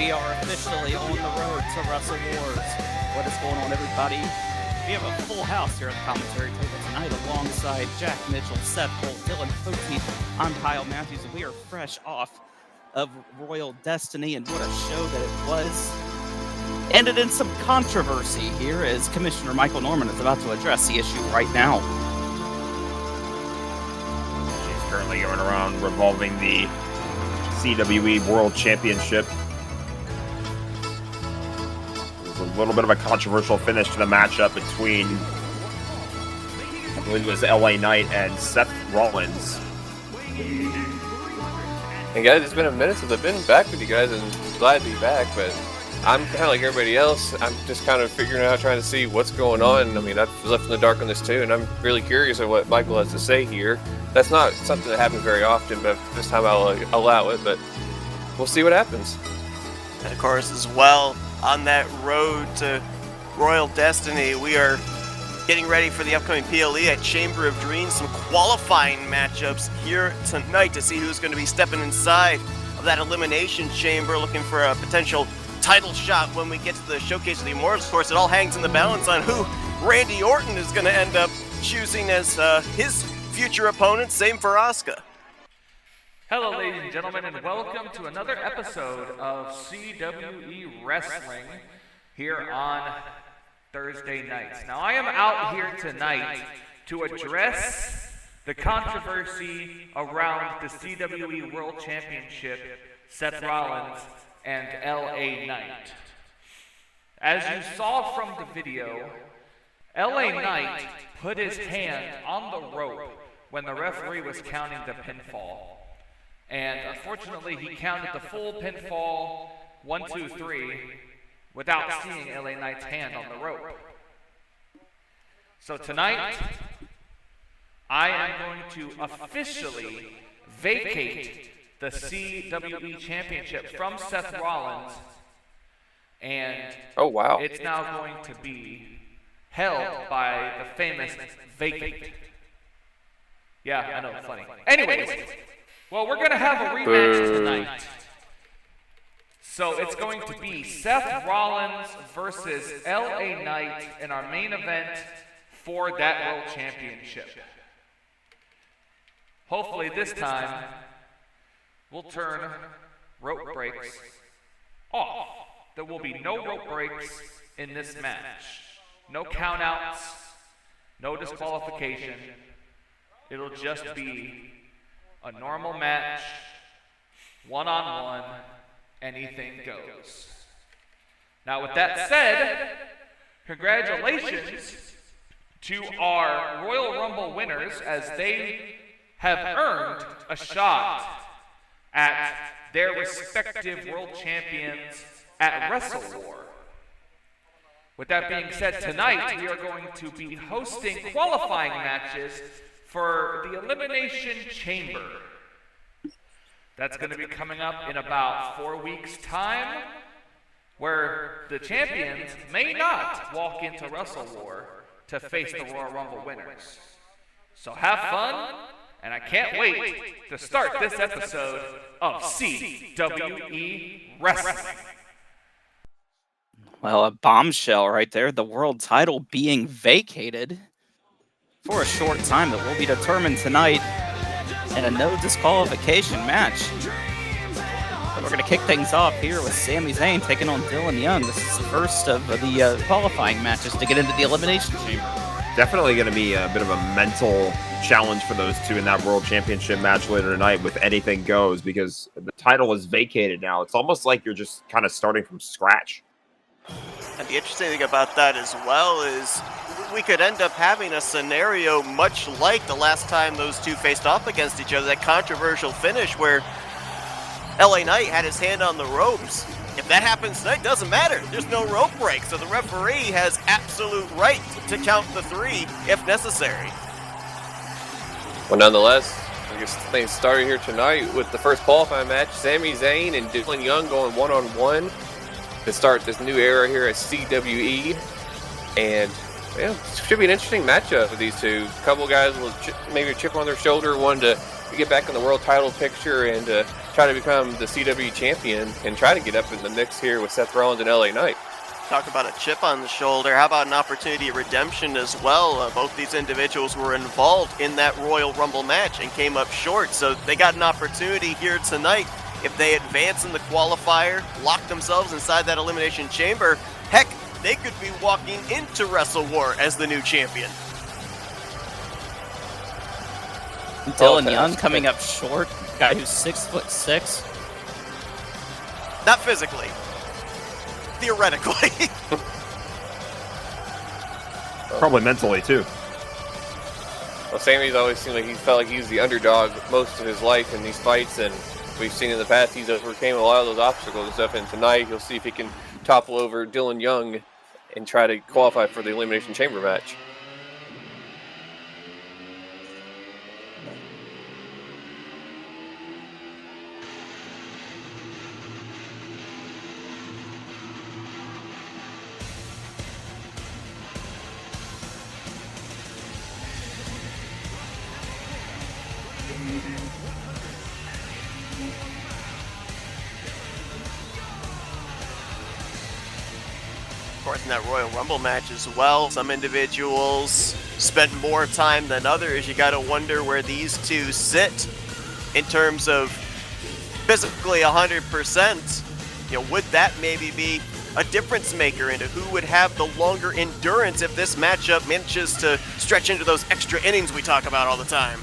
We are officially on the road to Wrestle Wars. What is going on, everybody? We have a full house here at the commentary table tonight alongside Jack Mitchell, Seth Holt, Dylan Poteet. I'm Kyle Matthews, and we are fresh off of Royal Destiny, and what a show that it was. Ended in some controversy here as Commissioner Michael Norman is about to address the issue right now. She's currently going around revolving the CWE World Championship. It was a little bit of a controversial finish to the matchup between, I believe it was LA Knight and Seth Rollins. And guys, it's been a minute since I've been back with you guys, and glad to be back, but I'm kind of like everybody else. I'm just kind of figuring out, trying to see what's going on. I mean, I was left in the dark on this too, and I'm really curious of what Michael has to say here. That's not something that happens very often, but this time I'll allow it, but we'll see what happens. And of course, as well, on that road to Royal Destiny, we are getting ready for the upcoming PLE at Chamber of Dreams. Some qualifying matchups here tonight to see who's going to be stepping inside of that elimination chamber, looking for a potential title shot when we get to the Showcase of the Immortals. Of course, it all hangs in the balance on who Randy Orton is going to end up choosing as his future opponent. Same for Asuka. Hello, ladies and gentlemen, and welcome to another episode of CWE Wrestling here on Thursday nights. Now, I am out here tonight to address the controversy around the CWE World Championship, Seth Rollins and LA Knight. As you saw from the video, LA Knight put his hand on the rope when the referee was counting the pinfall. And unfortunately, he counted the full pinfall 1, 2, 3 without seeing LA Knight's hand on the rope. So tonight, I am going to officially vacate the CWE Championship from Seth Rollins, and it's now going to be held by the famous Vacate. Yeah, I know, it's funny. Anyways, well, we're going to have a rematch tonight. So it's going to be Seth Rollins versus LA Knight in our main event for that World Championship. Hopefully this time, we'll turn rope breaks off. There will be no rope breaks in this match. No countouts, no disqualification. It'll just be a normal match, one-on-one, anything goes. Now with that said, congratulations to our Royal Rumble winners, as they have earned a shot at their respective world champions at Wrestle War. With that being said, tonight we are going to be hosting qualifying matches for the Elimination Chamber. That's going to be coming up in about 4 weeks' time, where the champions may not walk into Wrestle War to face the Royal Rumble winners. So have fun, and I can't wait to start this episode of CWE Wrestling. Well, a bombshell right there. The world title being vacated for a short time that will be determined tonight in a no disqualification match. But we're going to kick things off here with Sami Zayn taking on Dylan Young. This is the first of the qualifying matches to get into the Elimination Chamber. Definitely going to be a bit of a mental challenge for those two in that World Championship match later tonight with Anything Goes, because the title is vacated now. It's almost like you're just kind of starting from scratch. And the interesting thing about that as well is we could end up having a scenario much like the last time those two faced off against each other, that controversial finish where LA Knight had his hand on the ropes. If that happens tonight, doesn't matter. There's no rope break, so the referee has absolute right to count the 3 if necessary. Well, nonetheless, I guess things started here tonight with the first qualifying match. Sami Zayn and Dylan Young going one-on-one to start this new era here at CWE. And yeah, it should be an interesting matchup with these two. A couple guys with maybe a chip on their shoulder, wanting to get back in the world title picture and try to become the CWE champion and try to get up in the mix here with Seth Rollins and LA Knight. Talk about a chip on the shoulder. How about an opportunity of redemption as well? Both these individuals were involved in that Royal Rumble match and came up short, so they got an opportunity here tonight. If they advance in the qualifier, lock themselves inside that Elimination Chamber, heck, they could be walking into Wrestle War as the new champion. Dylan Young coming up short, guy who's 6'6". Not physically. Theoretically. Probably mentally too. Well, Sammy's always seemed like he felt like he was the underdog most of his life in these fights, and we've seen in the past he's overcame a lot of those obstacles and stuff, and tonight he'll see if he can topple over Dylan Young and try to qualify for the Elimination Chamber match. Of course, in that Royal Rumble match as well, some individuals spent more time than others. You got to wonder where these two sit in terms of physically 100%. You know, would that maybe be a difference maker into who would have the longer endurance if this matchup manages to stretch into those extra innings we talk about all the time?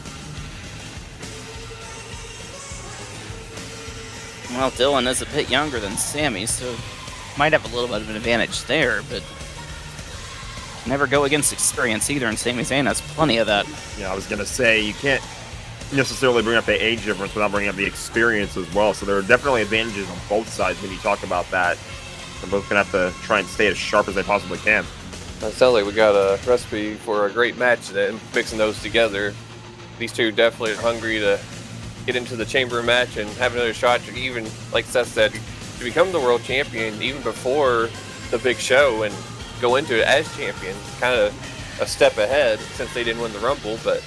Well, Dylan is a bit younger than Sammy, so might have a little bit of an advantage there, but never go against experience either, and Sami Zayn has plenty of that. Yeah, I was going to say, you can't necessarily bring up the age difference without bringing up the experience as well, so there are definitely advantages on both sides when you talk about that. They're both going to have to try and stay as sharp as they possibly can. It sounds like we got a recipe for a great match then, mixing those together. These two definitely are hungry to get into the chamber match and have another shot to even, like Seth said, to become the world champion even before the big show and go into it as champion. Kind of a step ahead since they didn't win the Rumble, but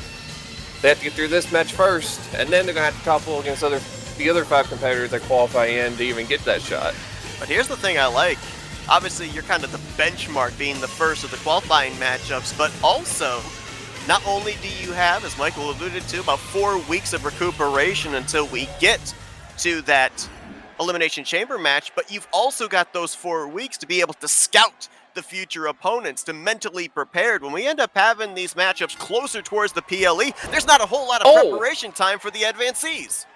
they have to get through this match first, and then they're going to have to topple against the other 5 competitors that qualify in to even get that shot. But here's the thing I like. Obviously, you're kind of the benchmark being the first of the qualifying matchups, but also, not only do you have, as Michael alluded to, about 4 weeks of recuperation until we get to that Elimination Chamber match, but you've also got those 4 weeks to be able to scout the future opponents, to mentally prepared. When we end up having these matchups closer towards the PLE, there's not a whole lot of preparation time for the advancees.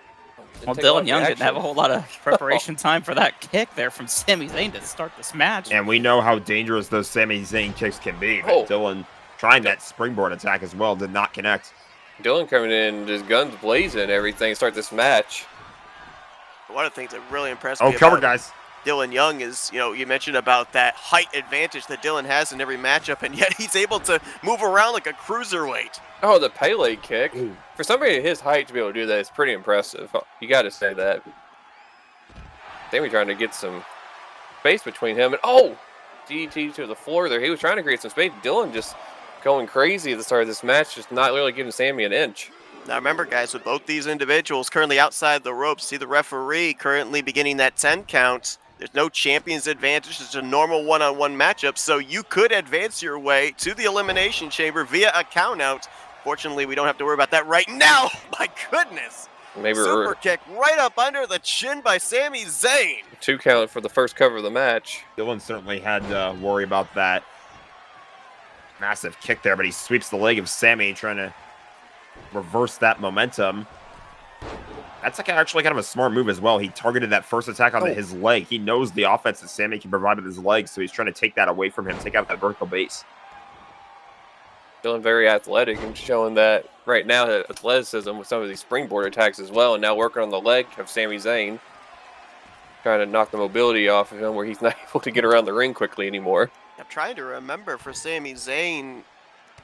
Well, Dylan Young didn't have a whole lot of preparation time for that kick there from Sami Zayn to start this match. And we know how dangerous those Sami Zayn kicks can be. But Dylan trying that springboard attack as well did not connect. Dylan coming in, just guns blazing and everything, start this match. One of the things that really impressed me cover, about guys. Dylan Young is, you know, you mentioned about that height advantage that Dylan has in every matchup, and yet he's able to move around like a cruiserweight. Oh, the Pele kick. For somebody his height to be able to do that is pretty impressive. You got to say that. Then we're trying to get some space between him and DDT to the floor there. He was trying to create some space. Dylan just going crazy at the start of this match, just not really giving Sammy an inch. Now remember, guys, with both these individuals currently outside the ropes, see the referee currently beginning that 10 count. There's no champion's advantage. It's a normal one-on-one matchup, so you could advance your way to the Elimination Chamber via a count-out. Fortunately, we don't have to worry about that right now. My goodness. Maybe Super kick right up under the chin by Sami Zayn. 2 count for the first cover of the match. Dylan certainly had to worry about that massive kick there, but he sweeps the leg of Sammy, trying to reverse that momentum. That's actually kind of a smart move as well. He targeted that first attack on his leg. He knows the offense that Sammy can provide with his legs, so he's trying to take that away from him, take out that vertical base. Dylan very athletic and showing that right now, that athleticism with some of these springboard attacks as well, and now working on the leg of Sami Zayn. Trying to knock the mobility off of him where he's not able to get around the ring quickly anymore. I'm trying to remember for Sami Zayn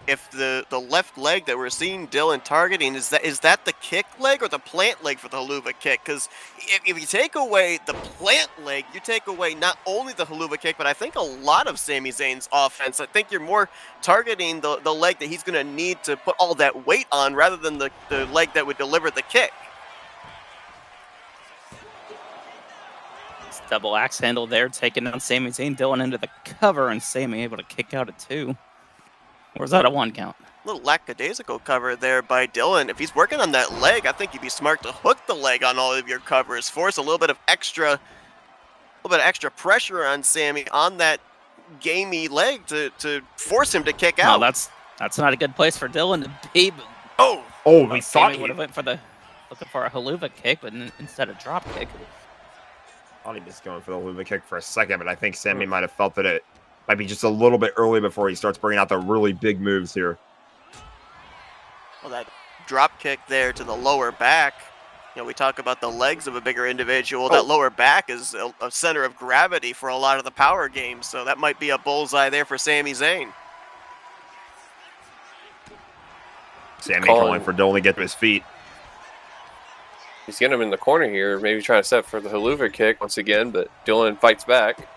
if the left leg that we're seeing Dylan targeting, is that the kick leg or the plant leg for the haluva kick? Because if you take away the plant leg, you take away not only the haluva kick, but I think a lot of Sami Zayn's offense. I think you're more targeting the leg that he's going to need to put all that weight on rather than the leg that would deliver the kick. Double axe handle there, taking down Sami Zayn. Dylan into the cover, and Sami able to kick out at 2. Or is that a 1 count? Little lackadaisical cover there by Dylan. If he's working on that leg, I think you'd be smart to hook the leg on all of your covers. Force a little bit of extra pressure on Sami on that gamey leg to force him to kick out. No, that's not a good place for Dylan to be. But Oh, we thought Sami he would have went for looking for a haluva kick, but instead of drop kick. thought he was going for the Luva kick for a second, but I think Sami might have felt that it might be just a little bit early before he starts bringing out the really big moves here. Well, that drop kick there to the lower back. We talk about the legs of a bigger individual. That lower back is a center of gravity for a lot of the power games, so that might be a bullseye there for Sami Zayn. Sami calling for Dylan to get to his feet. He's getting him in the corner here, maybe trying to set for the haluva kick once again, but Dylan fights back.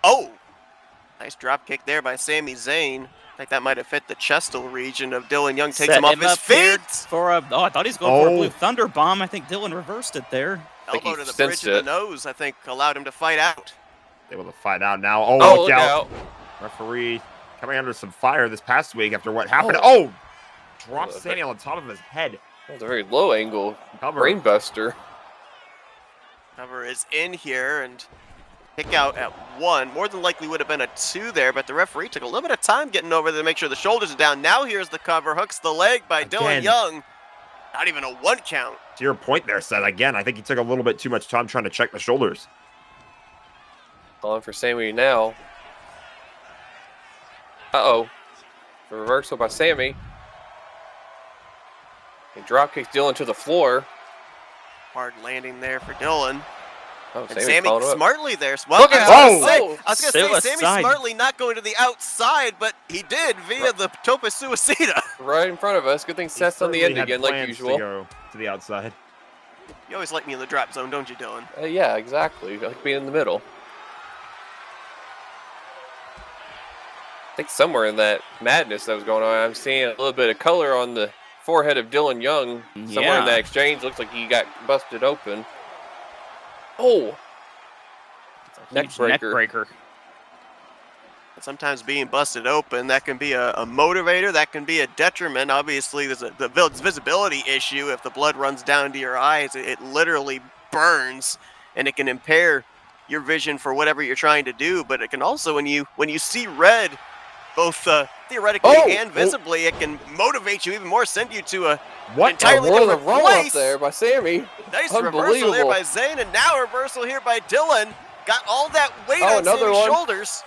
Oh! Nice drop kick there by Sami Zayn. I think that might have fit the chestal region of Dylan Young. Takes him off his feet. I thought he was going for a blue thunder bomb. I think Dylan reversed it there. Elbow to the bridge of the nose, I think, allowed him to fight out. Able to fight out now. Oh, look out. out. Referee coming under some fire this past week after what happened. Dropped Sami on top of his head. That was a very low angle Cover. brainbuster. Cover is in here, and kick out at 1. More than likely would have been a 2 there, but the referee took a little bit of time getting over there to make sure the shoulders are down. Now here's the cover, hooks the leg by Dylan Young. Not even a 1 count. To your point there, Seth, again, I think he took a little bit too much time trying to check the shoulders. Calling for Sami now. Uh-oh. The reversal by Sami. He drop kicks Dylan to the floor. Hard landing there for Dylan. Oh, And Sami followed up. smartly there. Well, Look at I was going to say, Sami Suicide. smartly not going to the outside, but he did via the Topa Suicida. Right in front of us. Good thing Seth's on the end again, like usual. To go to the outside. You always like me in the drop zone, don't you, Dylan? Yeah, exactly. I like being in the middle. I think somewhere in that madness that was going on, I'm seeing a little bit of color on the forehead of Dylan Young. Somewhere in that exchange, looks like he got busted open. Oh! Neck breaker. Sometimes being busted open, that can be a motivator, that can be a detriment. Obviously, there's the visibility issue. If the blood runs down to your eyes, it literally burns, and it can impair your vision for whatever you're trying to do. But it can also, when you see red, both theoretically and visibly, it can motivate you even more, send you to an entirely different place. Up there by Sami. Nice reversal there by Zayn, and now a reversal here by Dylan. Got all that weight on Sami's shoulders.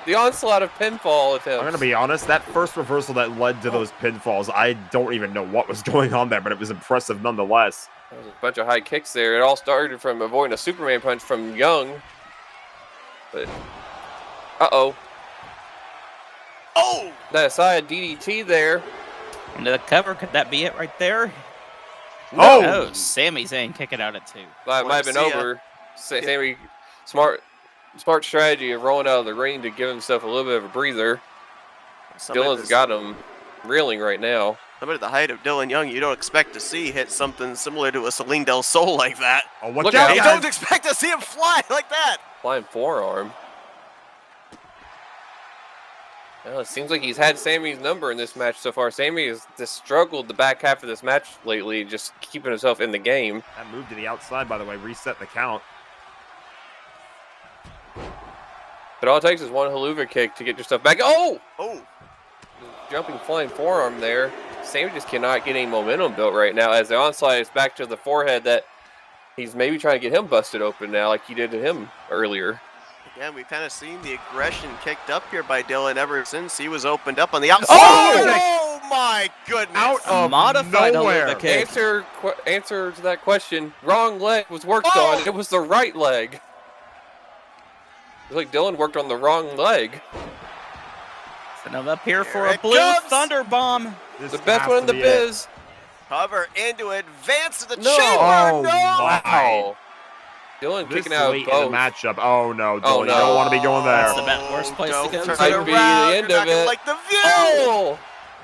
The onslaught of pinfall attempts. I'm going to be honest, that first reversal that led to those pinfalls, I don't even know what was going on there, but it was impressive nonetheless. There was a bunch of high kicks there. It all started from avoiding a Superman punch from Young. But, oh! That side DDT there. Into the cover. Could that be it right there? No! Sami Zayn kicking out at 2. That might have been over. Sami, smart strategy of rolling out of the ring to give himself a little bit of a breather. Dylan's got him reeling right now. Somebody at the height of Dylan Young, you don't expect to see hit something similar to a Celine Del Sol like that. Oh, watch out, you don't expect to see him fly like that. Flying forearm. Well, it seems like he's had Sami's number in this match so far. Sami has just struggled the back half of this match lately, just keeping himself in the game. That move to the outside, by the way, reset the count. But all it takes is one haluva kick to get your stuff back. Oh! Jumping flying forearm there. Sami just cannot get any momentum built right now as the onslaught is back to the forehead that he's maybe trying to get him busted open now like he did to him earlier. Again, we've kind of seen the aggression kicked up here by Dylan ever since he was opened up on the outside. Oh my goodness! Out of Modified nowhere. kick. Answer to that question. Wrong leg was worked on. It was the right leg. It's like Dylan worked on the wrong leg. Send him up here for a blue thunder bomb. The best one in the biz. Cover into it, advance to the No. chamber. Oh, No! wow. Dylan This kicking out late both. in the matchup. Oh, no, Dylan. Oh, You no. don't want to be going there. That's the worst place to go. Turn Might it be around. the end You're of not gonna it. like the view. Oh!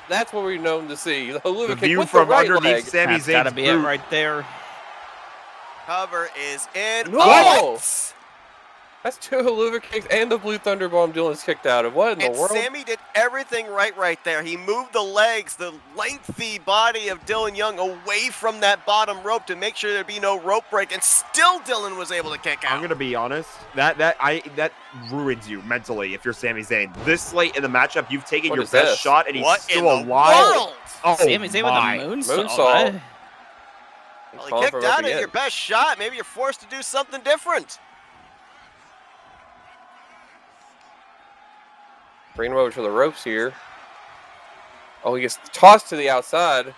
That's what we're known to see. The Haluva The kick view with from the right underneath leg. Sami That's got to Zayn's be it boot. right there. Cover is in. No! What? That's 2 Haluva kicks and the Blue Thunder Bomb Dylan's kicked out of. What in And the world? Sami did everything right there. He moved the legs, the lengthy body of Dylan Young away from that bottom rope to make sure there'd be no rope break, and still Dylan was able to kick out. I'm gonna be honest. That ruins you mentally if you're Sami Zayn. This late in the matchup, you've taken What your is best this? shot, and he's What still in the alive. world? Oh Sami Zayn my! with a moonsault. Moonsault. Well, he Calling kicked for him out up at again. your best shot. Maybe you're forced to do something different. Bring him over to the ropes here. Oh, he gets tossed to the outside.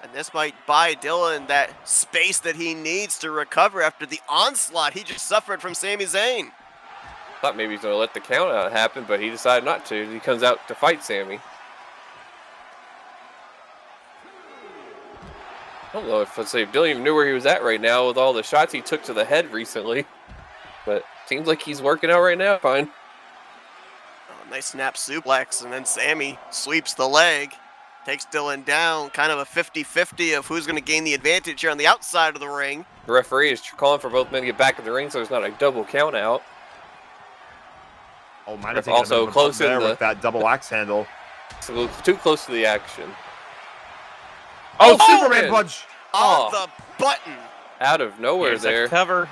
And this might buy Dylan that space that he needs to recover after the onslaught he just suffered from Sami Zayn. Thought maybe he's going to let the count out happen, but he decided not to. He comes out to fight Sami. I don't know if Dylan even knew where he was at right now with all the shots he took to the head recently. But seems like he's working out right now. Fine. Oh, nice snap suplex, and then Sami sweeps the leg, takes Dylan down, kind of a 50-50 of who's going to gain the advantage here on the outside of the ring. The referee is calling for both men to get back in the ring so there's not a double count out. Oh, might have Ref taken also a bit of a close bump in there the- with that double axe handle. So too close to the action. Oh, Oh, Superman man. punch! Oh. On the button. Out of nowhere Here's there. a cover.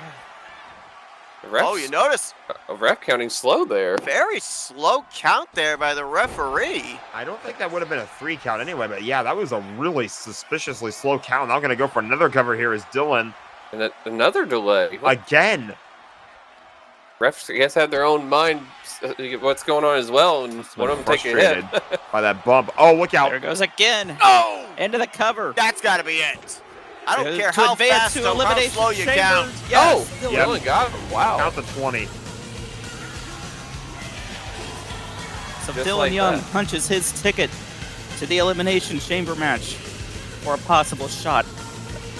The ref's, Oh, you notice? a ref counting slow there. Very slow count there by the referee. I don't think that would have been a 3 count anyway, but yeah, that was a really suspiciously slow count. Now I'm gonna go for another cover here as Dylan And another delay. again. Refs, I guess, have their own mind what's going on as well, and one of them take a hit. Frustrated by that bump. Oh, look out! There it goes again. Oh! Into the cover. That's got to be it. I don't To care how advance fast to or how elimination slow you chamber. count. Yes, Oh, Dylan. Dylan got him. Wow. Count to 20. So Just Dylan like Young that. punches his ticket to the Elimination Chamber match for a possible shot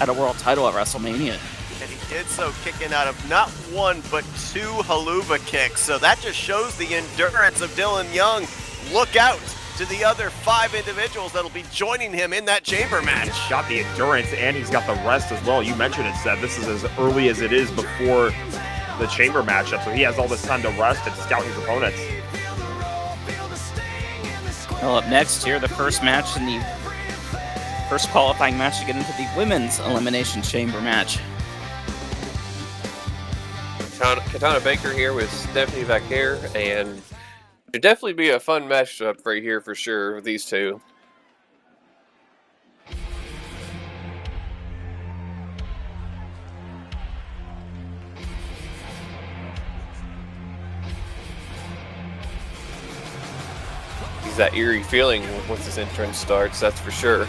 at a world title at WrestleMania. And he did so kicking out of not 1 but 2 Haluva kicks. So that just shows the endurance of Dylan Young. Look out to the other 5 individuals that'll be joining him in that chamber match. He's got the endurance and he's got the rest as well. You mentioned it, Seth. This is as early as it is before the chamber matchup, so he has all this time to rest and scout his opponents. Well, up next here, the first match in the first qualifying match to get into the Women's Elimination Chamber match. Katana Baker here with Stephanie Vaquer, and it'd definitely be a fun matchup right here for sure with these two. He's that eerie feeling once his entrance starts, that's for sure.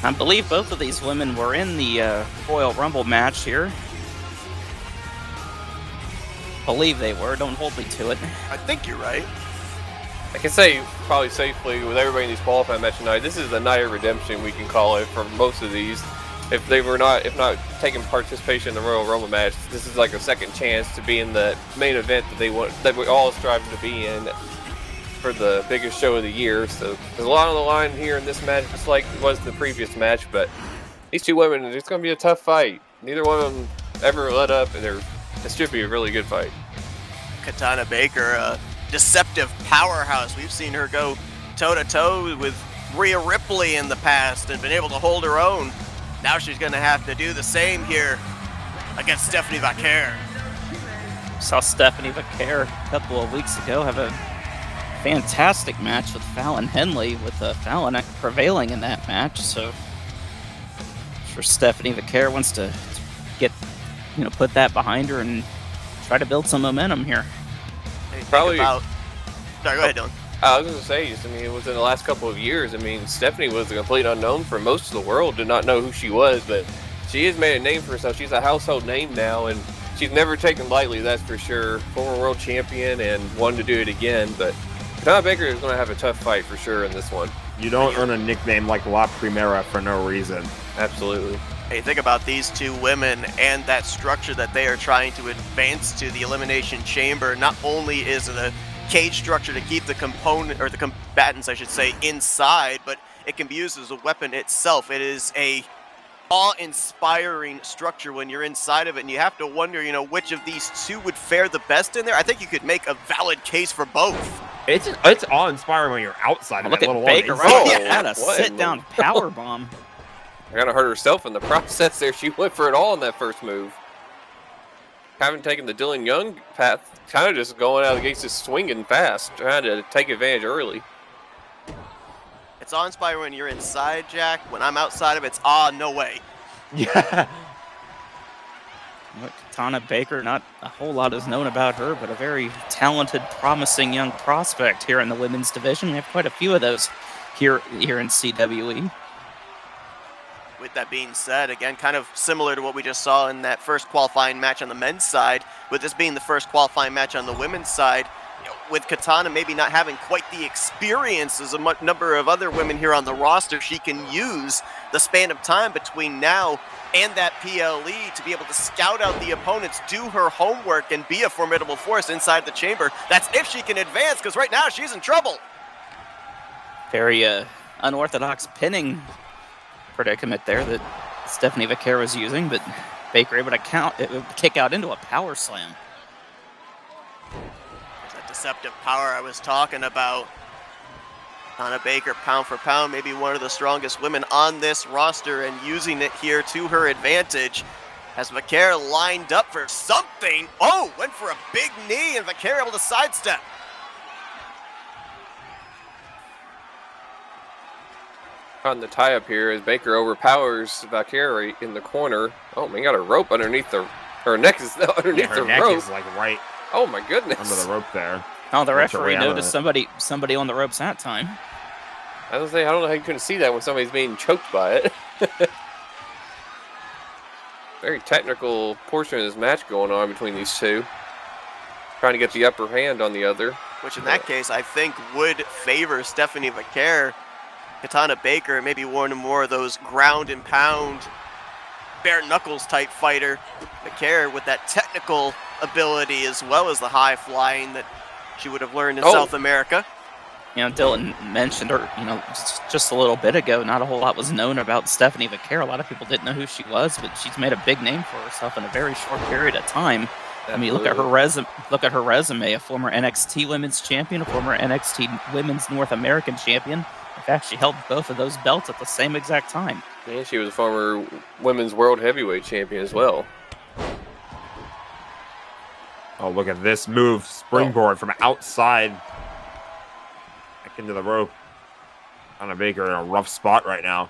I believe both of these women were in the Royal Rumble match here. Believe they were. Don't hold me to it. I think you're right. I can say probably safely with everybody in these qualifying matches tonight, this is the night of redemption, we can call it, for most of these. If not taking participation in the Royal Rumble match, this is like a second chance to be in the main event that we're all striving to be in for the biggest show of the year. So there's a lot on the line here in this match, just like it was the previous match. But these two women, it's going to be a tough fight. Neither one of them ever let up, and it should be a really good fight. Katana Baker, a deceptive powerhouse. We've seen her go toe-to-toe with Rhea Ripley in the past and been able to hold her own. Now she's going to have to do the same here against Stephanie Vaquer. Saw Stephanie Vaquer a couple of weeks ago have a fantastic match with Fallon Henley, with Fallon prevailing in that match. So I'm sure Stephanie Vaquer wants to get, put that behind her and try to build some momentum here. Hey, Probably- Sorry, go ahead, Dylan. I was going to say, within the last couple of years, Stephanie was a complete unknown for most of the world, did not know who she was, but she has made a name for herself. She's a household name now, and she's never taken lightly, that's for sure. Former world champion and wanted to do it again, but Katana Baker is going to have a tough fight for sure in this one. You don't earn a nickname like La Primera for no reason. Absolutely. Hey, think about these two women and that structure that they are trying to advance to, the Elimination Chamber. Not only is it a cage structure to keep the combatants, I should say, inside, but it can be used as a weapon itself. It is a awe-inspiring structure when you're inside of it, and you have to wonder, which of these two would fare the best in there. I think you could make a valid case for both. It's awe-inspiring when you're outside of Look it, at let alone Baker inside. right at a what in sit-down the- power bomb. Kind of hurt herself in the process there. She went for it all in that first move. Having taken the Dylan Young path, kind of just going out of the gates, just swinging fast, trying to take advantage early. It's awe-inspiring when you're inside, Jack. When I'm outside of it, it's no way. Yeah. Look, Katana Baker, not a whole lot is known about her, but a very talented, promising young prospect here in the women's division. We have quite a few of those here in CWE. With that being said, again, kind of similar to what we just saw in that first qualifying match on the men's side, with this being the first qualifying match on the women's side, with Katana maybe not having quite the experience as a number of other women here on the roster, she can use the span of time between now and that PLE to be able to scout out the opponents, do her homework, and be a formidable force inside the chamber. That's if she can advance, because right now she's in trouble. Very unorthodox pinning predicament there that Stephanie Vaquer was using, but Baker able to kick out into a power slam. There's that deceptive power I was talking about. Donna Baker, pound for pound, maybe one of the strongest women on this roster, and using it here to her advantage. As Vaquer lined up for something. Oh, went for a big knee, and Vaquer able to sidestep. On the tie-up here as Baker overpowers Vaquer in the corner. Oh man, got a rope underneath her neck is underneath her the neck rope. is like right Oh my goodness. under the rope there. Oh, the That's a referee reality. noticed somebody on the ropes that time. I don't know how you couldn't see that when somebody's being choked by it. Very technical portion of this match going on between these two. Trying to get the upper hand on the other. Which in that case, I think would favor Stephanie Vaquer. Katana Baker, maybe one more of those ground and pound, bare knuckles type fighter. Vaquer with that technical ability as well as the high flying that she would have learned in South America. Dylan mentioned her, just a little bit ago, not a whole lot was known about Stephanie Vaquer. A lot of people didn't know who she was, but she's made a big name for herself in a very short period of time. I mean, look at her resume, a former NXT Women's Champion, a former NXT Women's North American Champion. In fact, she held both of those belts at the same exact time. And she was a former Women's World Heavyweight Champion as well. Oh, look at this move. Springboard from outside. Back into the rope. Donna Baker in a rough spot right now.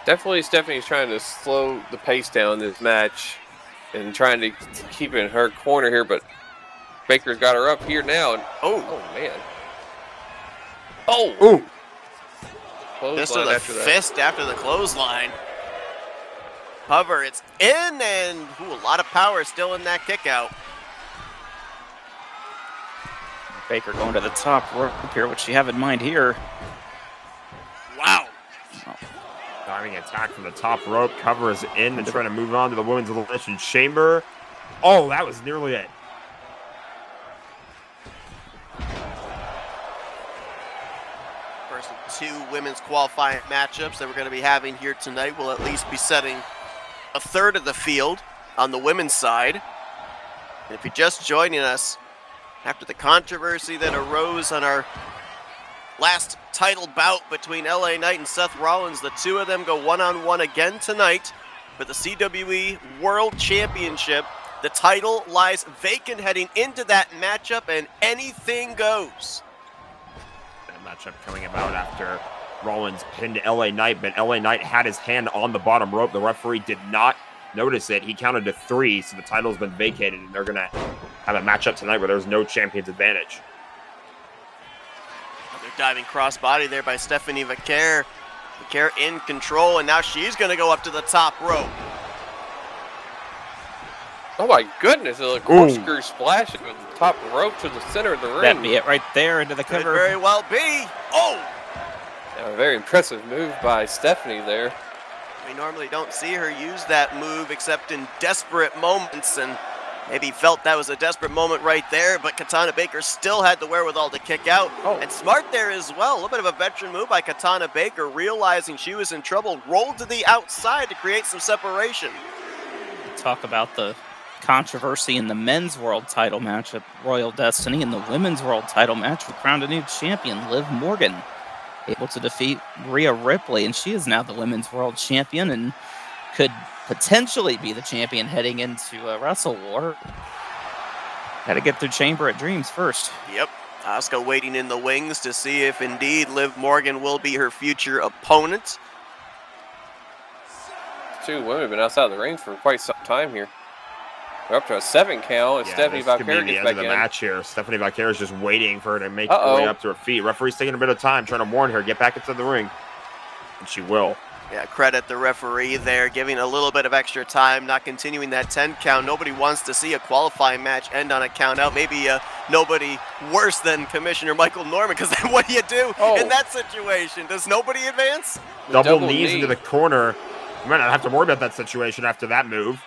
Definitely Stephanie's trying to slow the pace down this match and trying to keep it in her corner here, but Baker's got her up here now. And, oh man. Oh! Ooh! Fist of Clothesline the after that. fist after the clothesline. Cover, it's in, and a lot of power still in that kick out. Baker going to the top rope here. What she have in mind here? Wow. Diving attack from the top rope. Cover is in and trying to move on to the women's elimination chamber. Oh, that was nearly it. First of two women's qualifying matchups that we're going to be having here tonight. We'll at least be setting a third of the field on the women's side. And if you're just joining us, after the controversy that arose on our last title bout between LA Knight and Seth Rollins, the two of them go one-on-one again tonight for the CWE World Championship. The title lies vacant heading into that matchup, and anything goes. That matchup coming about after Rollins pinned LA Knight, but LA Knight had his hand on the bottom rope. The referee did not notice it. He counted to 3, so the title's been vacated, and they're going to have a matchup tonight where there's no champion's advantage. Another diving crossbody there by Stephanie Vaquer. Vaquer in control, and now she's going to go up to the top rope. Oh my goodness, a corkscrew splash from the top rope to the center of the ring. That'd be it right there into the Could cover. very well be. Oh! A very impressive move by Stephanie there. We normally don't see her use that move except in desperate moments, and maybe felt that was a desperate moment right there, but Katana Baker still had the wherewithal to kick out. Oh. And smart there as well. A little bit of a veteran move by Katana Baker, realizing she was in trouble, rolled to the outside to create some separation. Talk about the controversy in the men's world title match at Royal Destiny and the women's world title match. We crowned a new champion, Liv Morgan, able to defeat Rhea Ripley, and she is now the women's world champion and could potentially be the champion heading into Wrestle War. Got to get through Chamber of Dreams first. Yep. Asuka waiting in the wings to see if indeed Liv Morgan will be her future opponent. Two women have been outside the ring for quite some time here. We're up to a 7 count, and Stephanie this could be Valkyrie the gets end back of the in. match here. Stephanie Valkyrie is just waiting for her to make her way up to her feet. Referee's taking a bit of time, trying to warn her, get back into the ring. And she will. Yeah, credit the referee there, giving a little bit of extra time, not continuing that 10 count. Nobody wants to see a qualifying match end on a count out. Maybe nobody worse than Commissioner Michael Norman, because then what do you do in that situation? Does nobody advance? Double knees into the corner. You might not have to worry about that situation after that move.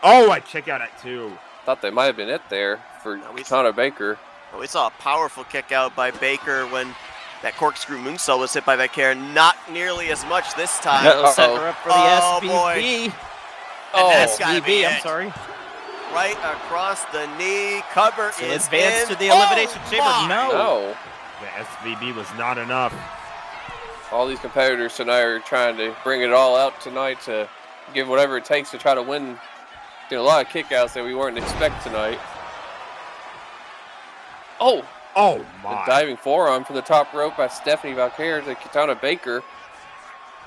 Oh, I kick out at 2. Thought that might have been it there for Katana Baker. We saw a powerful kick out by Baker when that corkscrew moonsault was hit by Valkyrie. Not nearly as much this time. Set her up for the SVB. SVB, I'm sorry. Right across the knee. Cover to is advance in. to the Elimination Chamber. No. The SVB was not enough. All these competitors tonight are trying to bring it all out tonight to give whatever it takes to try to win. A lot of kickouts that we weren't expecting tonight. Oh my. The diving forearm from the top rope by Stephanie Valkyrie to Katana Baker.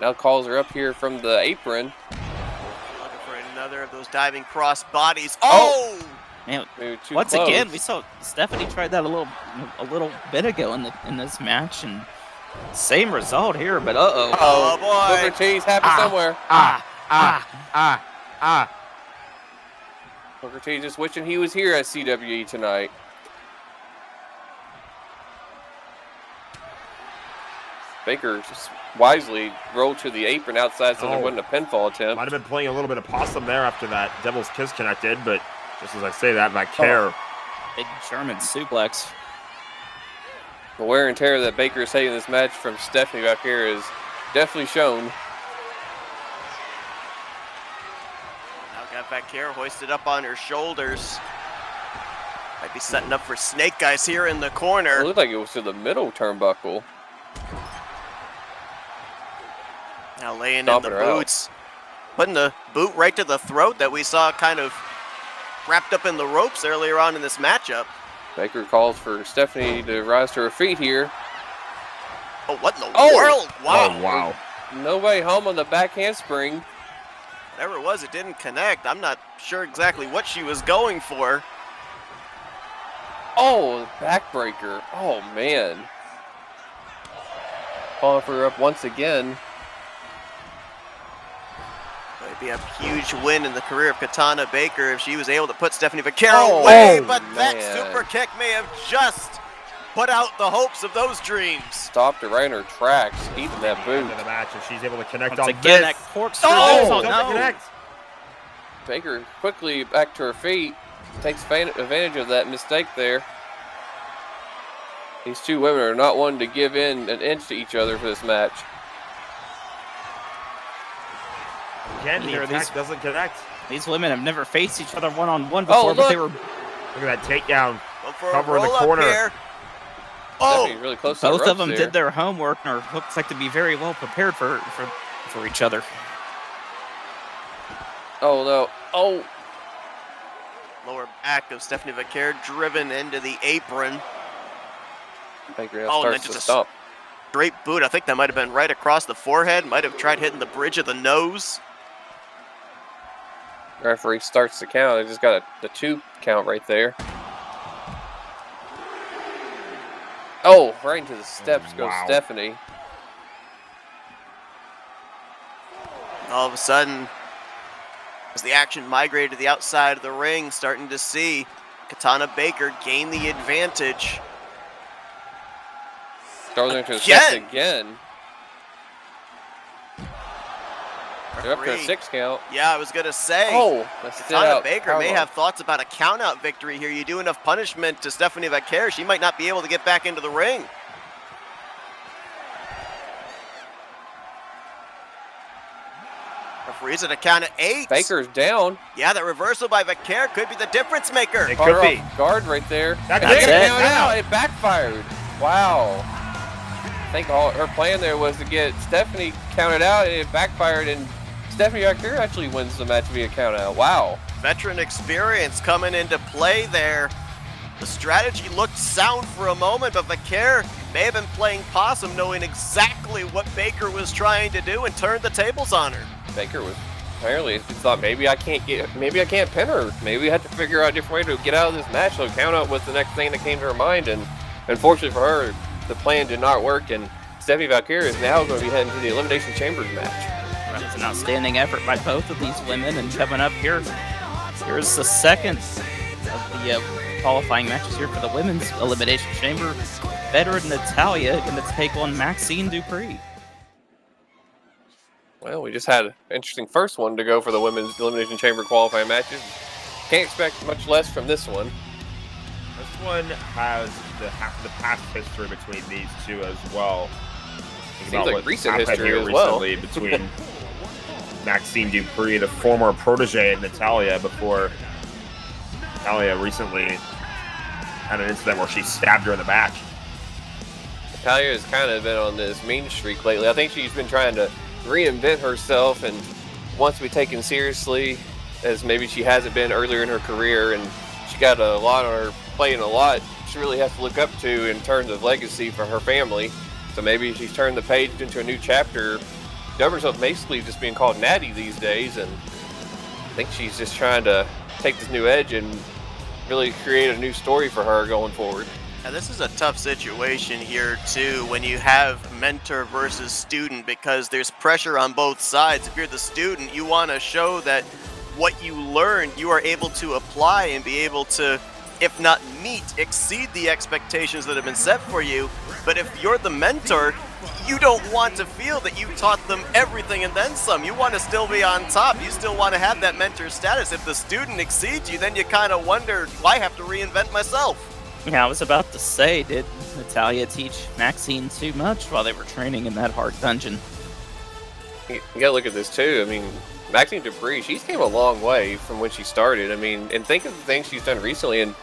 Now calls her up here from the apron. Looking for another of those diving cross bodies. Oh! Man, once again, we saw Stephanie tried that a little bit ago in this match, and same result here, but Oh boy. Booker T's happy somewhere. Booker T just wishing he was here at CWE tonight. Baker just wisely rolled to the apron outside so there wasn't a pinfall attempt. Might have been playing a little bit of possum there after that Devil's Kiss connected, but just as I say that, Valkyrie. Big German suplex. The wear and tear that Baker is taking in this match from Stephanie Valkyrie is definitely shown. Now got Valkyrie hoisted up on her shoulders. Might be setting up for Snake Eyes here in the corner. It looked like it was to the middle turnbuckle. Now laying in the boots. Putting the boot right to the throat that we saw kind of wrapped up in the ropes earlier on in this matchup. Baker calls for Stephanie to rise to her feet here. Oh, what in the world? Wow. Oh, wow. No way home on the back handspring. Whatever it was, it didn't connect. I'm not sure exactly what she was going for. Oh, backbreaker. Oh, man. Calling for her up once again. It'd be a huge win in the career of Katana Baker if she was able to put Stephanie Valkyrie away, but that super kick may have just put out the hopes of those dreams. Stopped her right in her tracks, eating that boot. End of the match, if she's able to connect Once on again, this. that corkscrew. Doesn't connect. Baker quickly back to her feet, takes advantage of that mistake there. These two women are not one to give in an inch to each other for this match. Again, the attack doesn't connect. These women have never faced each other one-on-one before, but they were... Look at that takedown. Cover in the corner. Here. Oh! Really close to both of them did their homework and are looks like to be very well prepared for each other. Oh, no. Oh! Lower back of Stephanie Valkyrie driven into the apron. Baker now starts to stomp. Straight boot. I think that might have been right across the forehead. Might have tried hitting the bridge of the nose. Referee starts the count. They just got the 2 count right there. Oh, right into the steps goes Stephanie. All of a sudden, As the action migrated to the outside of the ring, starting to see Katana Baker gain the advantage. Throws her into a six again. They're up to a Referee. 6 count. Yeah, I was going to say. Oh, that's Katana Baker may have thoughts about a count-out victory here. You do enough punishment to Stephanie Vaquer, she might not be able to get back into the ring. Referee's at a count of 8. Baker's down. Yeah, that reversal by Vaquer could be the difference maker. It Caught could her be. off guard right there. That's And it. they count Now. out. It backfired. Wow. I think her plan there was to get Stephanie counted out, and it backfired, and Stephanie Vaquer actually wins the match via count out. Wow. Veteran experience coming into play there. The strategy looked sound for a moment, but Vaquer may have been playing possum, knowing exactly what Baker was trying to do, and turned the tables on her. Baker was apparently thought maybe I can't pin her. Maybe I have to figure out a different way to get out of this match. So count out was the next thing that came to her mind, and unfortunately for her, the plan did not work, and Stephanie Vaquer is now going to be heading to the Elimination Chambers match. That's an outstanding effort by both of these women, and coming up here's the second of the qualifying matches here for the women's Elimination Chamber. Veteran Natalia going to take on Maxine Dupree. Well, we just had an interesting first one to go for the women's Elimination Chamber qualifying matches. Can't expect much less from this one. This one has the past history between these two as well. Seems like what's recent happened history here as well. recently between Maxine Dupree, the former protege of Natalia, before Natalia recently had an incident where she stabbed her in the back. Natalia has kind of been on this mean streak lately. I think she's been trying to reinvent herself and wants to be taken seriously, as maybe she hasn't been earlier in her career, and she got a lot on her plate and a lot she really has to look up to in terms of legacy for her family. So maybe she's turned the page into a new chapter. Dubbed herself basically just being called Natty these days, and I think she's just trying to take this new edge and really create a new story for her going forward. Now, this is a tough situation here, too, when you have mentor versus student, because there's pressure on both sides. If you're the student, you want to show that what you learned, you are able to apply and be able to, if not meet, exceed the expectations that have been set for you. But if you're the mentor, you don't want to feel that you taught them everything and then some. You want to still be on top. You still want to have that mentor status. If the student exceeds you, then you kind of wonder, well, I have to reinvent myself. Yeah, I was about to say, did Natalia teach Maxine too much while they were training in that hard dungeon? You gotta look at this too. I mean, Maxine Dupree, she's came a long way from when she started. I mean, and think of the things she's done recently, and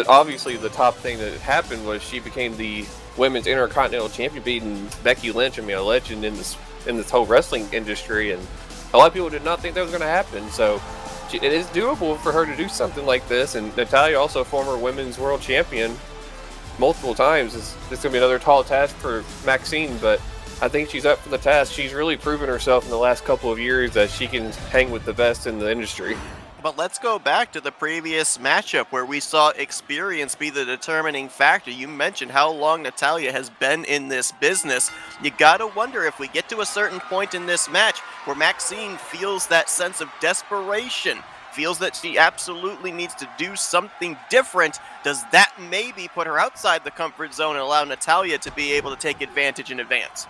obviously the top thing that happened was she became the women's Intercontinental Champion, beating Becky Lynch. I mean, a legend in this whole wrestling industry, and a lot of people did not think that was going to happen. So it is doable for her to do something like this. And Natalia, also a former women's world champion multiple times, it's going to be another tall task for Maxine, but I think she's up for the task. She's really proven herself in the last couple of years that she can hang with the best in the industry. But let's go back to the previous matchup where we saw experience be the determining factor. You mentioned how long Natalia has been in this business. You gotta wonder if we get to a certain point in this match where Maxine feels that sense of desperation, feels that she absolutely needs to do something different. Does that maybe put her outside the comfort zone and allow Natalia to be able to take advantage in advance?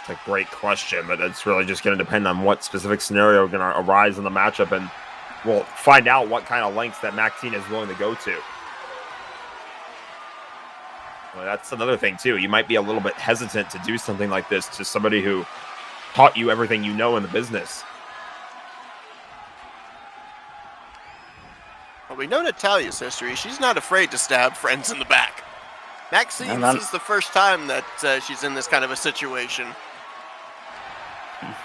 It's a great question, but it's really just going to depend on what specific scenario is going to arise in the matchup, and we'll find out what kind of lengths that Maxine is willing to go to. Well, that's another thing, too. You might be a little bit hesitant to do something like this to somebody who taught you everything you know in the business. Well, we know Natalia's history. She's not afraid to stab friends in the back. Maxine, this is the first time that she's in this kind of a situation.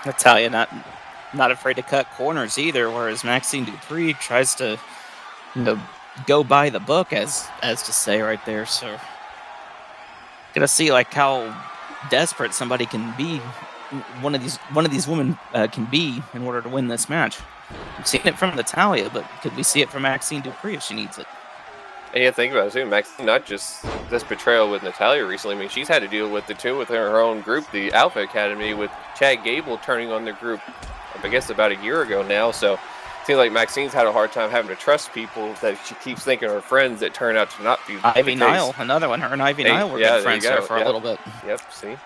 Natalia not afraid to cut corners either, whereas Maxine Dupree tries to, go by the book, as to say right there. So gonna see like how desperate somebody can be, one of these women can be in order to win this match. We've seen it from Natalia, but could we see it from Maxine Dupree if she needs it? And yeah, think about it too, Maxine, not just this betrayal with Natalia recently. I mean, she's had to deal with it too with her own group, the Alpha Academy, with Chad Gable turning on their group I guess about a year ago now. So it seems like Maxine's had a hard time having to trust people that she keeps thinking are friends that turn out to not be Ivy the Nile, case. another one. Her and Ivy Hey, Nile were yeah, good there you friends there go. for a little bit. Yep, see?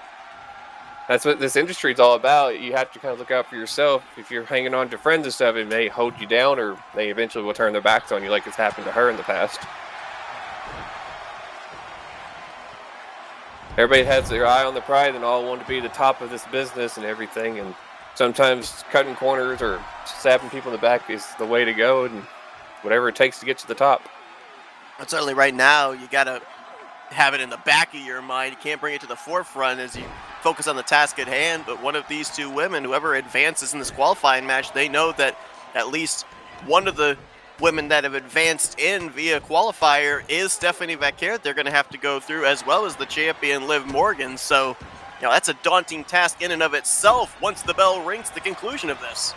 That's what this industry is all about. You have to kind of look out for yourself. If you're hanging on to friends and stuff, it may hold you down, or they eventually will turn their backs on you like it's happened to her in the past. Everybody has their eye on the prize and all want to be the top of this business and everything. And sometimes cutting corners or stabbing people in the back is the way to go, and whatever it takes to get to the top. But certainly right now, you got to have it in the back of your mind. You can't bring it to the forefront as you focus on the task at hand. But one of these two women, whoever advances in this qualifying match, they know that at least one of the women that have advanced in via qualifier is Stephanie Vaquer. They're going to have to go through, as well as the champion Liv Morgan. So, that's a daunting task in and of itself once the bell rings at the conclusion of this.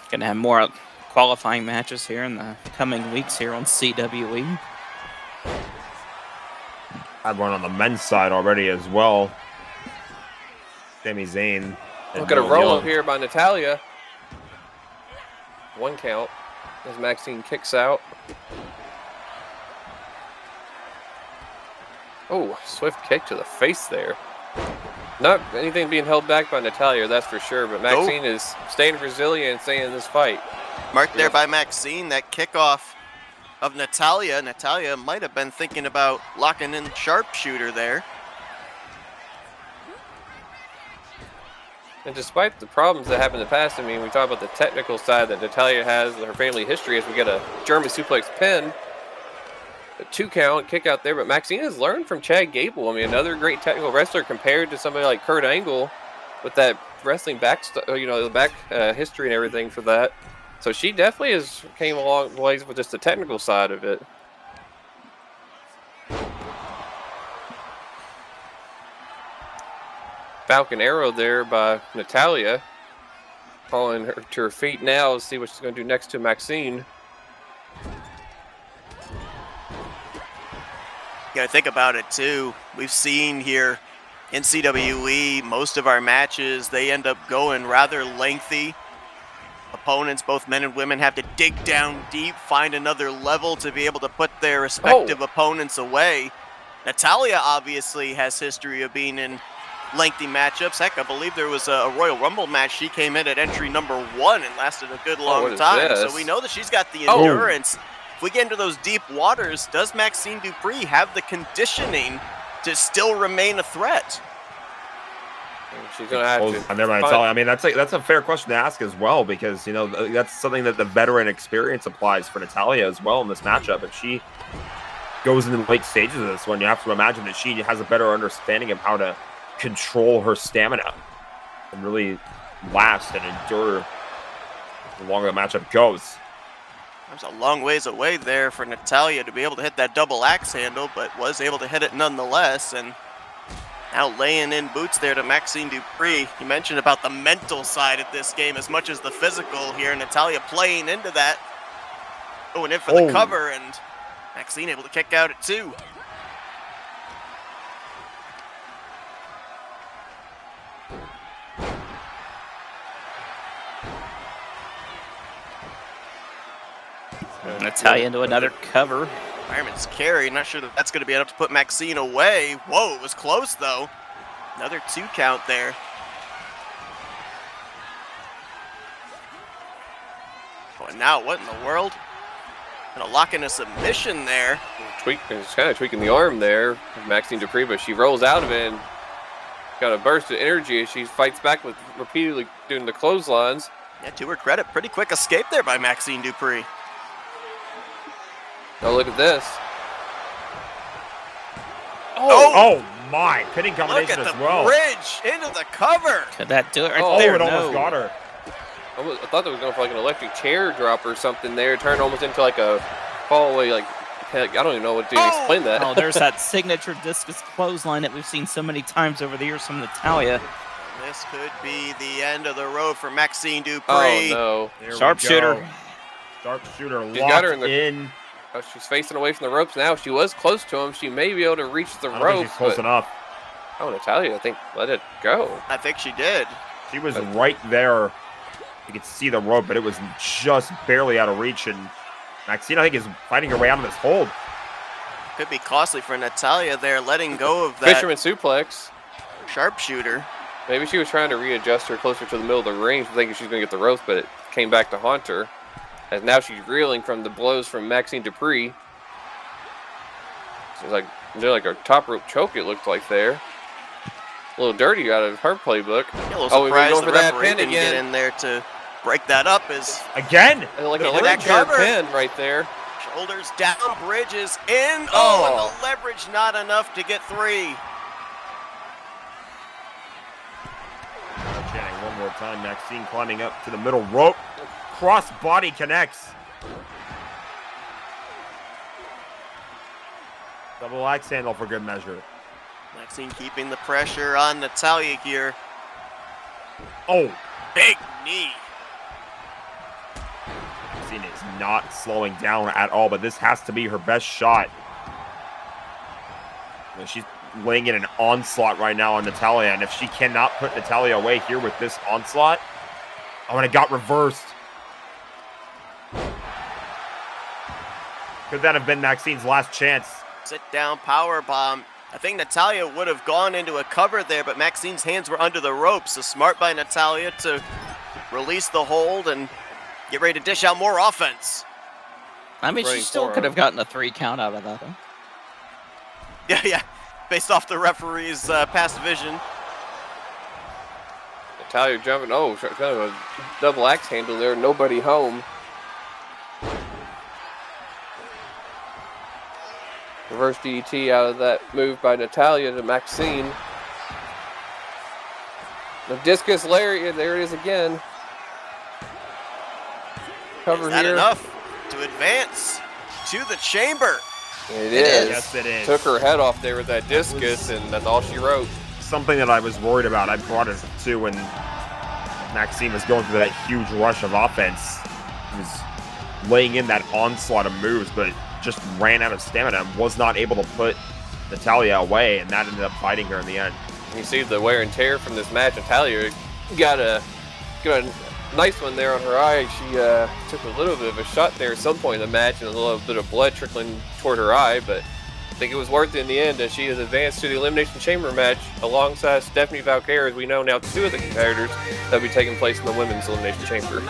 Gonna have more qualifying matches here in the coming weeks here on CWE. Had one on the men's side already as well. Sami Zayn. Look at a roll up here by Natalia. 1 count as Maxine kicks out. Oh, swift kick to the face there. Not anything being held back by Natalia, that's for sure, but Maxine is staying resilient and staying in this fight. Marked there by Maxine, that kickoff of Natalia. Natalia might have been thinking about locking in sharpshooter there. And despite the problems that happened in the past, I mean, we talk about the technical side that Natalia has, her family history, as we get a German suplex pin. A 2 count kick out there, but Maxine has learned from Chad Gable. I mean, another great technical wrestler compared to somebody like Kurt Angle with that wrestling back, the back history and everything for that. So she definitely has came a long ways with just the technical side of it. Falcon Arrow there by Natalia. Calling her to her feet now. Let's see what she's going to do next to Maxine. You got to think about it too. We've seen here in CWE most of our matches, they end up going rather lengthy. Opponents, both men and women, have to dig down deep, find another level to be able to put their respective opponents away. Natalia obviously has history of being in lengthy matchups. Heck, I believe there was a Royal Rumble match. She came in at entry number 1 and lasted a good long time. So we know that she's got the endurance. If we get into those deep waters, does Maxine Dupree have the conditioning to still remain a threat? She's going to have to. I'm never going to tell you. I mean, that's a fair question to ask as well, because that's something that the veteran experience applies for Natalia as well in this matchup. If she goes into the late stages of this one, you have to imagine that she has a better understanding of how to control her stamina and really last and endure the longer the matchup goes. There's a long ways away there for Natalia to be able to hit that double axe handle, but was able to hit it nonetheless. And now laying in boots there to Maxine Dupree. You mentioned about the mental side of this game as much as the physical here. Natalia playing into that, going in for the cover, and Maxine able to kick out at 2. Natalia into another cover. Fireman's carry. Not sure that that's going to be enough to put Maxine away. Whoa, it was close though. Another 2 count there. Oh, and now what in the world? Gonna lock in a submission there. It's kind of tweaking the arm there, Maxine Dupree, but she rolls out of it and got a burst of energy as she fights back with repeatedly doing the clotheslines. Yeah, to her credit, pretty quick escape there by Maxine Dupree. Oh, look at this. Oh my, pinning combination as well. Look at the bridge into the cover. Could that do it right Oh, there? it almost got her. I thought it was going for like an electric chair drop or something there. It turned almost into like a fall away, like, I don't even know what to explain that. Oh, there's that signature discus clothesline that we've seen so many times over the years from Natalia. This could be the end of the road for Maxine Dupree. Oh, no. Sharpshooter. Sharpshooter locked got her in in. Oh, she's facing away from the ropes now. She was close to him. She may be able to reach the I don't think ropes. she's close enough. Oh, Natalia, I think, let it go. I think she did. She was right there. You could see the rope, but it was just barely out of reach. And Maxine, I think, is fighting her way out of this hold. Could be costly for Natalia there, letting go of that Fisherman suplex. sharpshooter. Maybe she was trying to readjust her closer to the middle of the ring, thinking she was going to get the ropes, but it came back to haunt her. As now she's reeling from the blows from Maxine Dupree. She's like, they're like a top rope choke, it looked like there. A little dirty out of her playbook. Yeah, a little we're surprised going the for that referee pin didn't get again. in there to break that up. As Again! Like a Look at electric that chair cover. pin right there. shoulders down, Bridges in. And Oh. the leverage not enough to get 3. Channing one more time. Maxine climbing up to the middle rope. Cross body connects. Double axe handle for good measure. Maxine keeping the pressure on Natalia here. Oh, Big knee. Maxine is not slowing down at all, but this has to be her best shot. She's laying in an onslaught right now on Natalia, and if she cannot put Natalia away here with this onslaught, oh, and it got reversed. Could that have been Maxine's last chance? Sit down power bomb. I think Natalia would have gone into a cover there, but Maxine's hands were under the ropes. So smart by Natalia to release the hold and get ready to dish out more offense. I mean, she Running still forearm. could have gotten a 3 count out of that. Huh? Yeah. Based off the referee's past vision. Natalia jumping. Oh, kind of a double axe handle there. Nobody home. Reverse DDT out of that move by Natalia to Maxine. The discus lariat, there it is again. Cover Is that here. enough to advance to the chamber? It is. Yes, it is. Took her head off there with that discus, and that's all she wrote. Something that I was worried about. I brought it to when Maxine was going through that huge rush of offense. He was laying in that onslaught of moves, but just ran out of stamina and was not able to put Natalia away, and that ended up biting her in the end. You see the wear and tear from this match. Natalia got a nice one there on her eye. She took a little bit of a shot there at some point in the match, and a little bit of blood trickling toward her eye, but I think it was worth it in the end, as she has advanced to the Elimination Chamber match alongside Stephanie Valquer, as we know now 2 of the competitors that will be taking place in the Women's Elimination Chamber.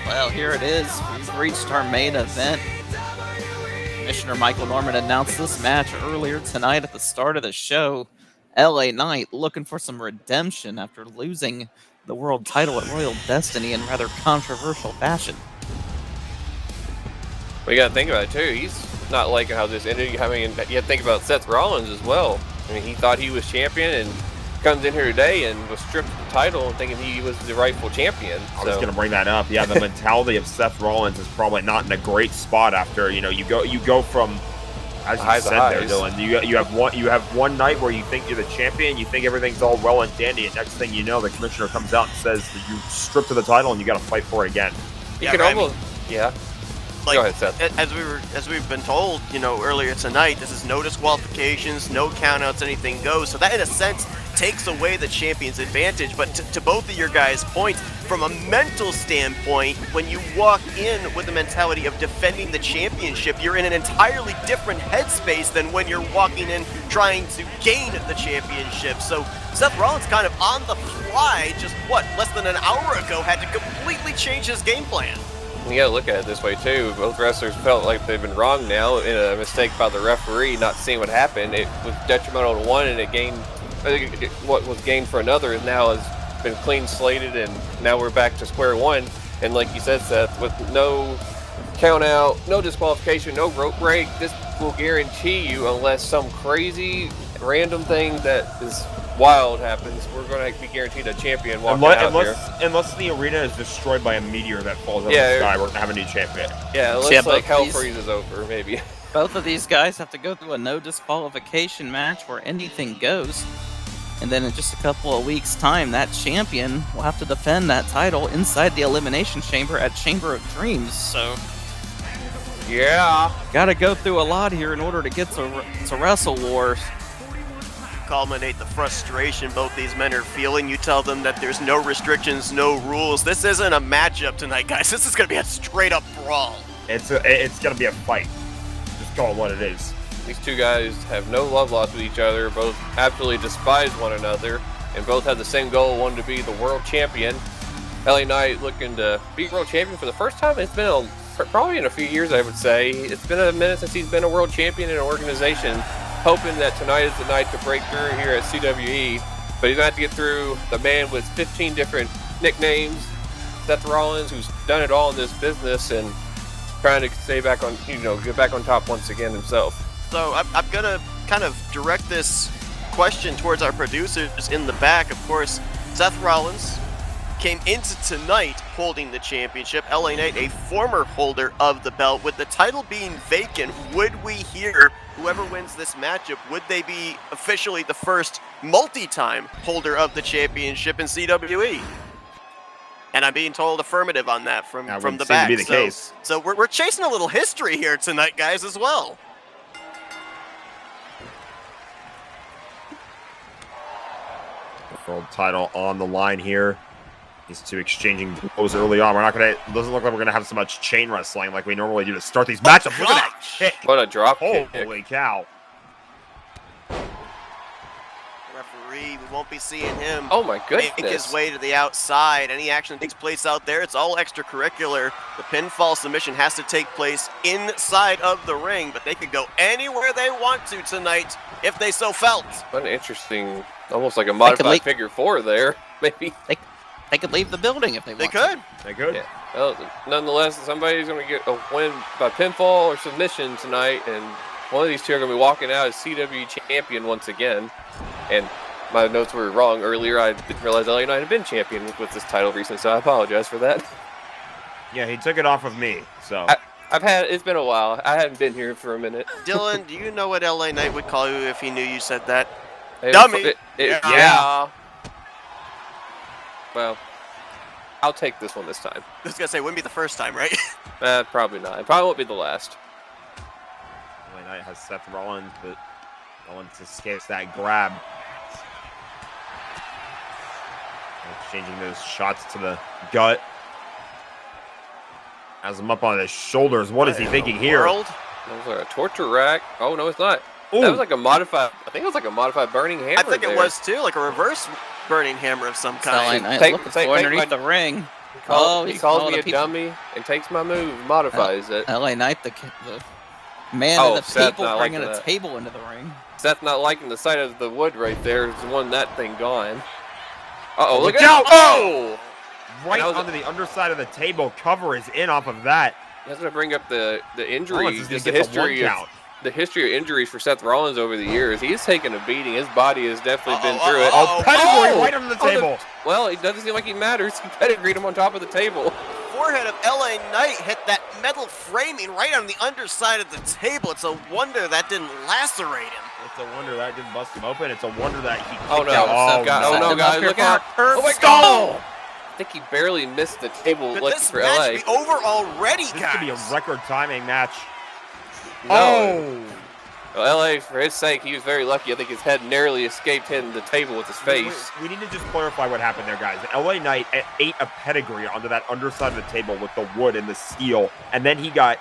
Well, here it is. We've reached our main event. Commissioner Michael Norman announced this match earlier tonight at the start of the show. LA Knight looking for some redemption after losing the world title at Royal Destiny in rather controversial fashion. We got to think about it too. He's not liking how this ended. I mean, you have to think about Seth Rollins as well. I mean, he thought he was champion and comes in here today and was stripped of the title and thinking he was the rightful champion. I was going to bring that up. Yeah, the mentality of Seth Rollins is probably not in a great spot after, you go from, as you Highs to said there, highs. Dylan, you have one night where you think you're the champion, you think everything's all well and dandy, and next thing you know, the commissioner comes out and says that you stripped of the title and you got to fight for it again. You Yeah, can right, almost, yeah. Like, Go ahead, Seth. as we've been told, earlier tonight, this is no disqualifications, no countouts, anything goes. So that, in a sense, takes away the champion's advantage. But to both of your guys' points, from a mental standpoint, when you walk in with the mentality of defending the championship, you're in an entirely different headspace than when you're walking in trying to gain the championship. So Seth Rollins kind of on the fly, just less than an hour ago, had to completely change his game plan. You gotta look at it this way too. Both wrestlers felt like they've been wrong now in a mistake by the referee, not seeing what happened. It was detrimental to one, and it gained. I think what was gained for another is now has been clean slated, and now we're back to square one. And like you said, Seth, with no count out, no disqualification, no rope break, this will guarantee you, unless some crazy random thing that is wild happens, we're going to be guaranteed a champion walking out here. Unless the arena is destroyed by a meteor that falls out of Yeah, the sky, we're going to have a new champion. Yeah, Yeah, looks but like hell these- freezes over, maybe. Both of these guys have to go through a no disqualification match where anything goes. And then in just a couple of weeks' time, that champion will have to defend that title inside the Elimination Chamber at Chamber of Dreams. So, Yeah. gotta go through a lot here in order to get to Wrestle Wars. culminate the frustration both these men are feeling. You tell them that there's no restrictions, no rules. This isn't a matchup tonight, guys. This is going to be a straight-up brawl. It's going to be a fight. Just call it what it is. These two guys have no love lost with each other, both absolutely despise one another, and both have the same goal, one to be the world champion. LA Knight looking to be world champion for the first time. It's been probably in a few years, I would say. It's been a minute since he's been a world champion in an organization. Hoping that tonight is the night to break through here at CWE, but he's going to have to get through the man with 15 different nicknames, Seth Rollins, who's done it all in this business and trying to stay back on, get back on top once again himself. So I'm going to kind of direct this question towards our producers in the back. Of course, Seth Rollins came into tonight holding the championship. LA Knight, a former holder of the belt. With the title being vacant, would we hear whoever wins this matchup, would they be officially the first multi-time holder of the championship in CWE? And I'm being told affirmative on that from the back. Be the case. So we're chasing a little history here tonight, guys, as well. The world title on the line here. These two exchanging blows early on. Doesn't look like we're gonna have so much chain wrestling like we normally do to start these matchups. Look at that kick! What a drop kick! Holy cow! Referee, we won't be seeing him. Oh my goodness! Make his way to the outside. Any action that takes place out there, it's all extracurricular. The pinfall submission has to take place inside of the ring, but they could go anywhere they want to tonight if they so felt. What an interesting, almost like a modified figure four there, maybe. They could leave the building if they want. They could. Yeah. Well, nonetheless, somebody's going to get a win by pinfall or submission tonight, and one of these two are going to be walking out as CWE champion once again. And my notes were wrong earlier. I didn't realize LA Knight had been champion with this title recently, so I apologize for that. Yeah, he took it off of me. So it's been a while. I hadn't been here for a minute. Dylan, do you know what LA Knight would call you if he knew you said that? Dummy. Yeah. Well, I'll take this one this time. I was going to say, it wouldn't be the first time, right? Probably not. It probably won't be the last. LA Knight has Seth Rollins, but Rollins escapes that grab. Exchanging those shots to the gut. Has him up on his shoulders. What is he thinking here? That was like a torture rack. Oh, no, it's not. Ooh. That was like a modified, I think it was like a modified burning hammer. I think it was too, like a reverse burning hammer of some kind. Underneath the ring. He calls me a dummy and takes my move, modifies it. LA Knight, the man of the Seth people, bringing a table into the ring. Seth not liking the sight of the wood right there. Is one that thing gone. Uh-oh, look out! Oh! Right onto the underside of the table. Cover is in off of that. That's going to bring up the injury, just the history of injuries for Seth Rollins over the years. He's taken a beating. His body has definitely been through it. Pedigree right under the table. Well, it doesn't seem like he matters. He pedigreed him on top of the table. Forehead of LA Knight hit that metal framing right on the underside of the table. It's a wonder that didn't lacerate him. It's a wonder that didn't bust him open. It's a wonder that he kicked out. Oh no, guys, look out. Oh my God! I think he barely missed the table. Could lucky this for match LA. be over already, This guys? could be a record timing match. No. Well, LA, for his sake, he was very lucky. I think his head narrowly escaped hitting the table with his face. We need to just clarify what happened there, guys. LA Knight ate a pedigree onto that underside of the table with the wood and the steel, and then he got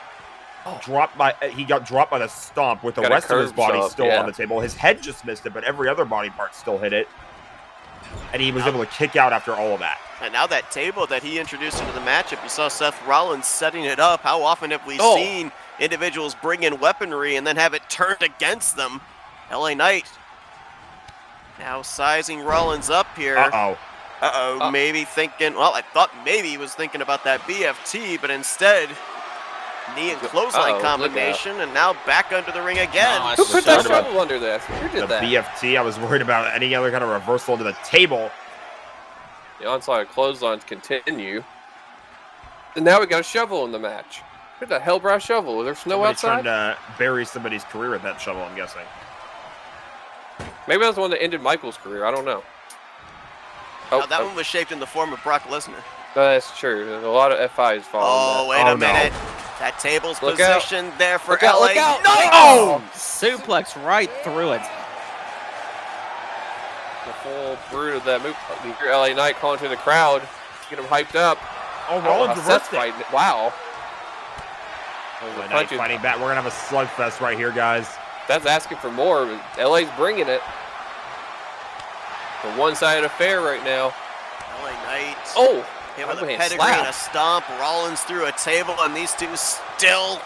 dropped by the stomp with the rest of his body still on the table. His head just missed it, but every other body part still hit it. And he was able to kick out after all of that. And now that table that he introduced into the matchup, you saw Seth Rollins setting it up. How often have we seen individuals bring in weaponry and then have it turned against them? LA Knight now sizing Rollins up here. Maybe thinking, well, I thought maybe he was thinking about that BFT, but instead, knee and clothesline combination, and now back under the ring again. Who put that shovel under there? Who did that? The BFT, I was worried about any other kind of reversal into the table. The onslaught of clotheslines continue. And now we got a shovel in the match. Where's the hellbrow shovel? Is there snow outside? Trying to bury somebody's career with that shovel, I'm guessing. Maybe that was the one that ended Michael's career. I don't know. That one was shaped in the form of Brock Lesnar. That's true. There's a lot of F5s following wait a minute. No. That table's positioned there for LA. Knight. Oh! Suplex right through it. full brute of that move. You hear LA Knight calling to the crowd, get them hyped up. Oh, Rollins reversed it. Fighting. Wow. LA Knight fighting back. We're going to have a slugfest right here, guys. That's asking for more, but LA's bringing it. The one-sided affair right now. LA Knight. Oh! Hit with a pedigree and a stomp. Rollins through a table, and these two still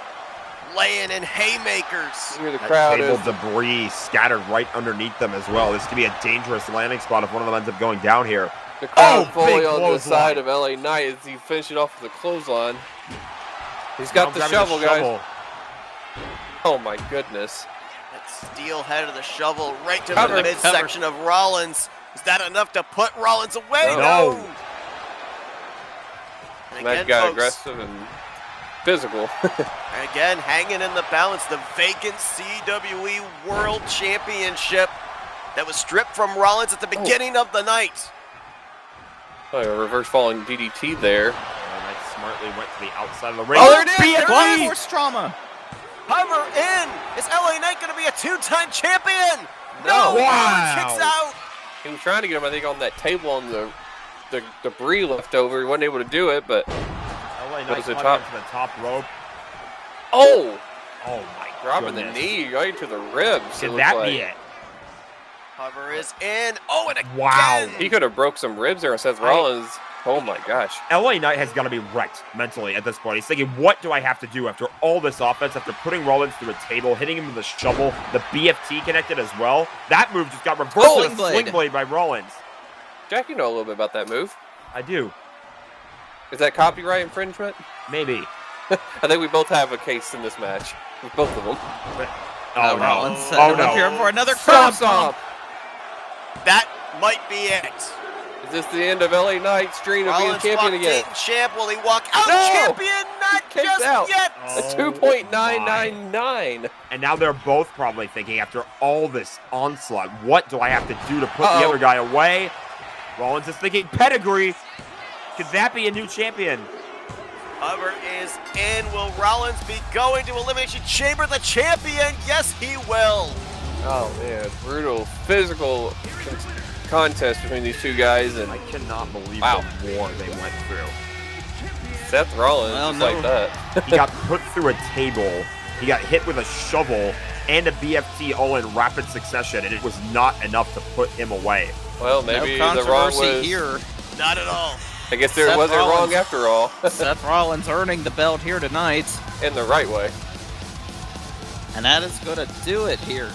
laying in haymakers. Here the crowd table is. debris scattered right underneath them as well. This could be a dangerous landing spot if one of them ends up going down here. The crowd Oh, big fully on the clothesline. side of LA Knight as he finishes it off with a clothesline. He's got the shovel, guys. Oh my goodness. That steel head of the shovel right to Cover, the midsection of Rollins. Is that enough to put Rollins away? No. And That again, got folks, aggressive and physical. and again, hanging in the balance, the vacant CWE World Championship that was stripped from Rollins at the beginning of the night. Oh, a reverse falling DDT there. Knight smartly went to the outside of the ring. Oh, there it is! There it Blind is! force trauma. Hover in! Is LA Knight going to be a two-time champion? No. Wow. Kicks out! He was trying to get him, I think, on that table on the debris left over. He wasn't able to do it, but LA Knight What is the climbing top? up to the top rope. oh, Oh my dropping goodness. the knee right to the ribs. Could it that looked be like. it? Hover is in. Oh, and again! Wow. He could have broke some ribs there on Seth Rollins. Oh my gosh. LA Knight has got to be wrecked mentally at this point. He's thinking, what do I have to do after all this offense, after putting Rollins through a table, hitting him with a shovel, the BFT connected as well? That move just got reversed with a sling blade by Rollins. Jack, you know a little bit about that move. I do. Is that copyright infringement? Maybe. I think we both have a case in this match. With both of them. Oh, no. Rollins set Oh, him up no. here for another Stop, crowd stop. That might be it. Is this the end of LA Knight's dream of Rollins being champion again? walked in champ. Will he walk out No! champion? Not Kicks just out. yet. A Oh, 2.999. And now they're both probably thinking, after all this onslaught, what do I have to do to put the Uh-oh. other guy away? Rollins is thinking, pedigree. Could that be a new champion? Hover is in. Will Rollins be going to Elimination Chamber the champion? Yes, he will. Oh man, brutal physical contest between these two guys, and I cannot believe Wow. the war they went through. Seth Rollins Well, just no. like that. He got put through a table. He got hit with a shovel and a BFT all in rapid succession, and it was not enough to put him away. Well, maybe no the wrong controversy was. here. Not at all. I guess there Seth wasn't wrong Rollins. after all, Seth Rollins earning the belt here tonight. in the right way. And that is going to do it here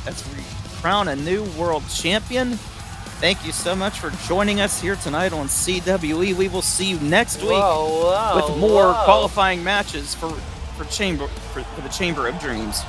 as we crown a new world champion. Thank you so much for joining us here tonight on CWE. We will see you next week with more qualifying matches for the Chamber of Dreams.